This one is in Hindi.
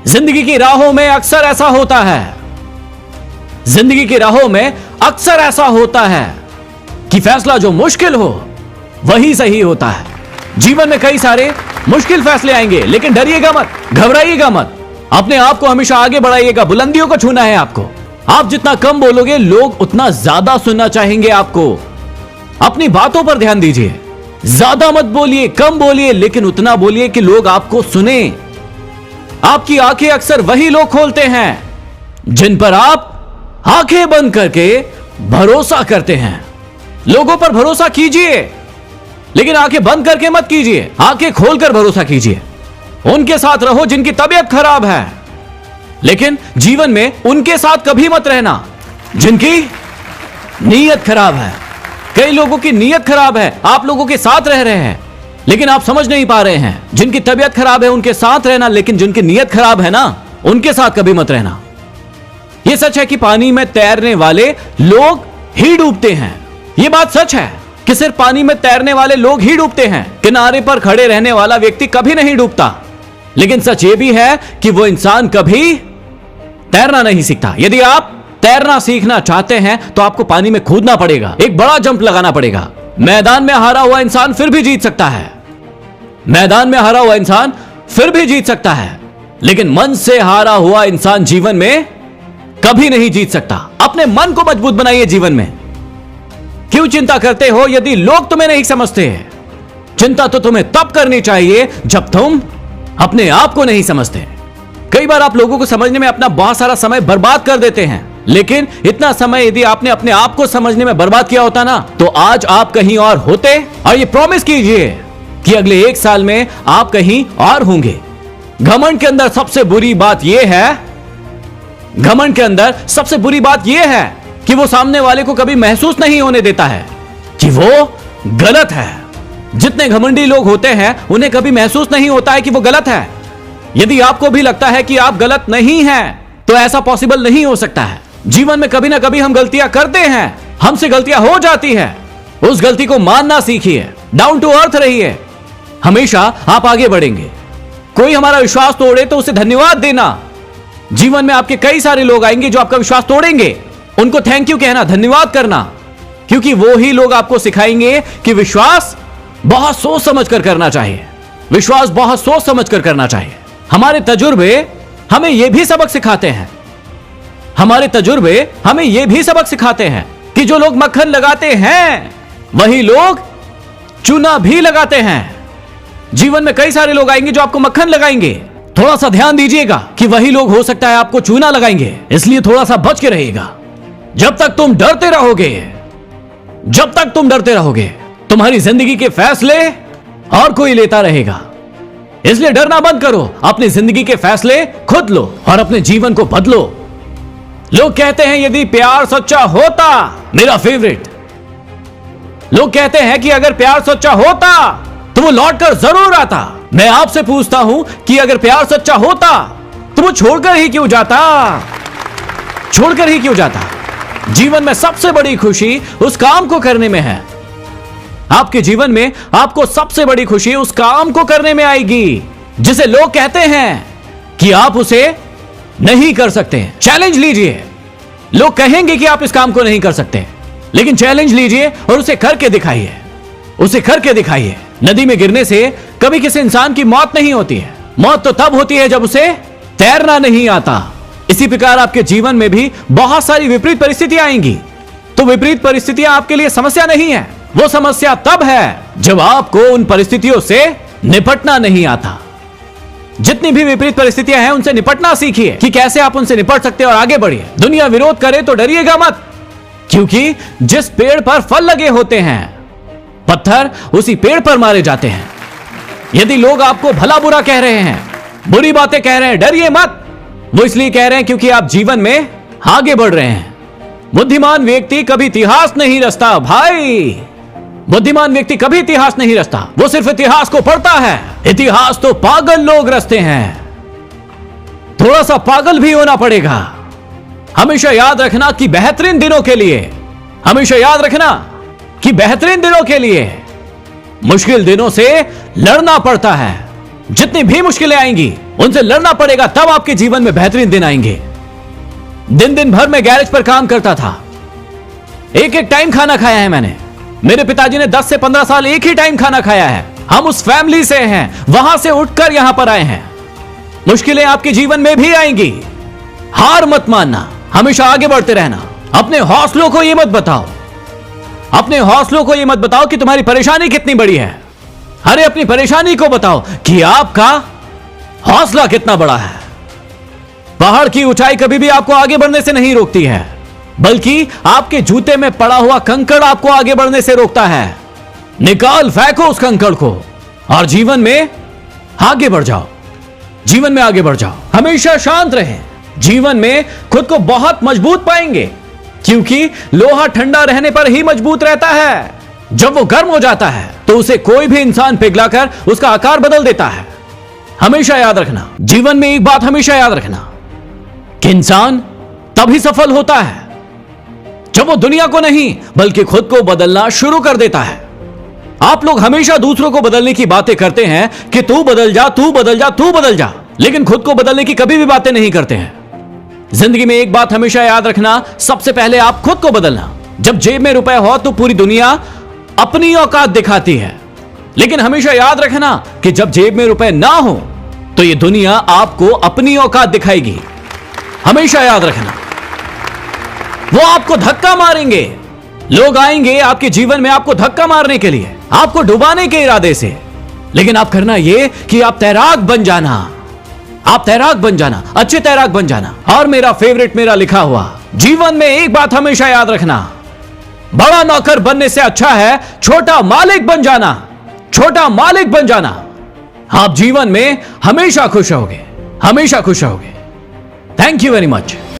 जिंदगी की राहों में अक्सर ऐसा होता है, जिंदगी की राहों में अक्सर ऐसा होता है कि फैसला जो मुश्किल हो वही सही होता है। जीवन में कई सारे मुश्किल फैसले आएंगे, लेकिन डरिएगा मत, घबराइएगा मत, अपने आप को हमेशा आगे बढ़ाइएगा। बुलंदियों को छूना है आपको। आप जितना कम बोलोगे, लोग उतना ज्यादा सुनना चाहेंगे आपको। अपनी बातों पर ध्यान दीजिए, ज्यादा मत बोलिए, कम बोलिए, लेकिन उतना बोलिए कि लोग आपको सुने। आपकी आंखें अक्सर वही लोग खोलते हैं जिन पर आप आंखें बंद करके भरोसा करते हैं। लोगों पर भरोसा कीजिए, लेकिन आंखें बंद करके मत कीजिए, आंखें खोलकर भरोसा कीजिए। उनके साथ रहो जिनकी तबीयत खराब है, लेकिन जीवन में उनके साथ कभी मत रहना जिनकी नीयत खराब है। कई लोगों की नीयत खराब है, आप लोगों के साथ रह रहे हैं, लेकिन आप समझ नहीं पा रहे हैं। जिनकी तबीयत खराब है उनके साथ रहना, लेकिन जिनकी नीयत खराब है ना, उनके साथ कभी मत रहना। यह सच है कि पानी में तैरने वाले लोग ही डूबते हैं। यह बात सच है कि सिर्फ पानी में तैरने वाले लोग ही डूबते हैं। किनारे पर खड़े रहने वाला व्यक्ति कभी नहीं डूबता। लेकिन सच यह भी है कि वो इंसान कभी तैरना नहीं सीखता। यदि आप तैरना सीखना चाहते हैं तो आपको पानी में कूदना पड़ेगा, एक बड़ा जंप लगाना पड़ेगा। मैदान में हारा हुआ इंसान फिर भी जीत सकता है, मैदान में हारा हुआ इंसान फिर भी जीत सकता है, लेकिन मन से हारा हुआ इंसान जीवन में कभी नहीं जीत सकता। अपने मन को मजबूत बनाइए जीवन में। क्यों चिंता करते हो यदि लोग तुम्हें नहीं समझते? चिंता तो तुम्हें तब करनी चाहिए जब तुम अपने आप को नहीं समझते। कई बार आप लोगों को समझने में अपना बहुत सारा समय बर्बाद कर देते हैं, लेकिन इतना समय यदि आपने अपने आप को समझने में बर्बाद किया होता ना, तो आज आप कहीं और होते। और ये प्रॉमिस कीजिए कि अगले 1 साल में आप कहीं और होंगे। घमंड के अंदर सबसे बुरी बात यह है, घमंड के अंदर सबसे बुरी बात यह है कि वो सामने वाले को कभी महसूस नहीं होने देता है कि वो गलत है। जितने घमंडी लोग होते हैं उन्हें कभी महसूस नहीं होता है कि वो गलत है। यदि आपको भी लगता है कि आप गलत नहीं हैं, तो ऐसा पॉसिबल नहीं हो सकता है। जीवन में कभी ना कभी हम गलतियां करते हैं, हमसे गलतियां हो जाती है। उस गलती को मानना सीखिए, डाउन टू अर्थ रहिए, हमेशा आप आगे बढ़ेंगे। कोई हमारा विश्वास तोड़े तो उसे धन्यवाद देना। जीवन में आपके कई सारे लोग आएंगे जो आपका विश्वास तोड़ेंगे, उनको थैंक यू कहना, धन्यवाद करना, क्योंकि वो ही लोग आपको सिखाएंगे कि विश्वास बहुत सोच समझ कर करना चाहिए। विश्वास बहुत सोच समझ कर करना चाहिए। हमारे तजुर्बे हमें यह भी सबक सिखाते हैं, हमारे तजुर्बे हमें यह भी सबक सिखाते हैं कि जो लोग मक्खन लगाते हैं वही लोग चूना भी लगाते हैं। जीवन में कई सारे लोग आएंगे जो आपको मक्खन लगाएंगे। थोड़ा सा ध्यान दीजिएगा कि वही लोग हो सकता है आपको चूना लगाएंगे, इसलिए थोड़ा सा बच के रहिएगा। जब तक तुम डरते रहोगे, जब तक तुम डरते रहोगे, तुम्हारी जिंदगी के फैसले और कोई लेता रहेगा। इसलिए डरना बंद करो, अपनी जिंदगी के फैसले खुद लो और अपने जीवन को बदलो। लोग कहते हैं यदि प्यार सच्चा होता, मेरा फेवरेट, लोग कहते हैं कि अगर प्यार सच्चा होता तो वो लौटकर जरूर आता। मैं आपसे पूछता हूं कि अगर प्यार सच्चा होता तो वो छोड़कर ही क्यों जाता? छोड़कर ही क्यों जाता? जीवन में सबसे बड़ी खुशी उस काम को करने में है। आपके जीवन में आपको सबसे बड़ी खुशी उस काम को करने में आएगी जिसे लोग कहते हैं कि आप उसे नहीं कर सकते। चैलेंज लीजिए। लोग कहेंगे कि आप इस काम को नहीं कर सकते, लेकिन चैलेंज लीजिए और उसे करके दिखाइए, उसे करके दिखाइए। नदी में गिरने से कभी किसी इंसान की मौत नहीं होती है। मौत तो तब होती है जब उसे तैरना नहीं आता। इसी प्रकार आपके जीवन में भी बहुत सारी विपरीत परिस्थितियां आएंगी। तो विपरीत परिस्थितियां आपके लिए समस्या नहीं है, वो समस्या तब है जब आपको उन परिस्थितियों से निपटना नहीं आता। जितनी भी विपरीत परिस्थितियां हैं उनसे निपटना सीखिए कि कैसे आप उनसे निपट सकते हैं और आगे बढ़िए। दुनिया विरोध करे तो डरिएगा मत, क्योंकि जिस पेड़ पर फल लगे होते हैं, पत्थर उसी पेड़ पर मारे जाते हैं। यदि लोग आपको भला बुरा कह रहे हैं, बुरी बातें कह रहे हैं, डरिए मत। वो इसलिए कह रहे हैं क्योंकि आप जीवन में आगे बढ़ रहे हैं। बुद्धिमान व्यक्ति कभी इतिहास नहीं रचता भाई, बुद्धिमान व्यक्ति कभी इतिहास नहीं रचता, वो सिर्फ इतिहास को पढ़ता है। इतिहास तो पागल लोग रचते हैं। थोड़ा सा पागल भी होना पड़ेगा। हमेशा याद रखना कि बेहतरीन दिनों के लिए, हमेशा याद रखना कि बेहतरीन दिनों के लिए मुश्किल दिनों से लड़ना पड़ता है। जितनी भी मुश्किलें आएंगी उनसे लड़ना पड़ेगा, तब आपके जीवन में बेहतरीन दिन आएंगे। दिन दिन भर मैं गैरेज पर काम करता था, एक एक टाइम खाना खाया है मैंने। मेरे पिताजी ने 10 से 15 साल एक ही टाइम खाना खाया है। हम उस फैमिली से हैं, वहां से उठकर यहां पर आए हैं। मुश्किलें आपके जीवन में भी आएंगी, हार मत मानना, हमेशा आगे बढ़ते रहना। अपने हौसलों को यह मत बताओ, अपने हौसलों को यह मत बताओ कि तुम्हारी परेशानी कितनी बड़ी है। अरे अपनी परेशानी को बताओ कि आपका हौसला कितना बड़ा है। पहाड़ की ऊंचाई कभी भी आपको आगे बढ़ने से नहीं रोकती है, बल्कि आपके जूते में पड़ा हुआ कंकड़ आपको आगे बढ़ने से रोकता है। निकाल फेंको उस कंकड़ को और जीवन में आगे बढ़ जाओ, जीवन में आगे बढ़ जाओ। हमेशा शांत रहें, जीवन में खुद को बहुत मजबूत पाएंगे, क्योंकि लोहा ठंडा रहने पर ही मजबूत रहता है। जब वो गर्म हो जाता है तो उसे कोई भी इंसान पिघलाकर उसका आकार बदल देता है। हमेशा याद रखना, जीवन में एक बात हमेशा याद रखना कि इंसान तभी सफल होता है जब वो दुनिया को नहीं बल्कि खुद को बदलना शुरू कर देता है। आप लोग हमेशा दूसरों को बदलने की बातें करते हैं कि तू बदल जा, तू बदल जा, तू बदल जा, लेकिन खुद को बदलने की कभी भी बातें नहीं करते हैं। जिंदगी में एक बात हमेशा याद रखना, सबसे पहले आप खुद को बदलना। जब जेब में रुपए हो तो पूरी दुनिया अपनी औकात दिखाती है, लेकिन हमेशा याद रखना कि जब जेब में रुपए ना हो तो यह दुनिया आपको अपनी औकात दिखाएगी। हमेशा याद रखना, वो आपको धक्का मारेंगे। लोग आएंगे आपके जीवन में आपको धक्का मारने के लिए, आपको डुबाने के इरादे से, लेकिन आप करना यह कि आप तैराक बन जाना, आप तैराक बन जाना, अच्छे तैराक बन जाना। और मेरा फेवरेट, मेरा लिखा हुआ, जीवन में एक बात हमेशा याद रखना, बड़ा नौकर बनने से अच्छा है छोटा मालिक बन जाना, छोटा मालिक बन जाना। आप जीवन में हमेशा खुश रहोगे, हमेशा खुश रहोगे। Thank you very much.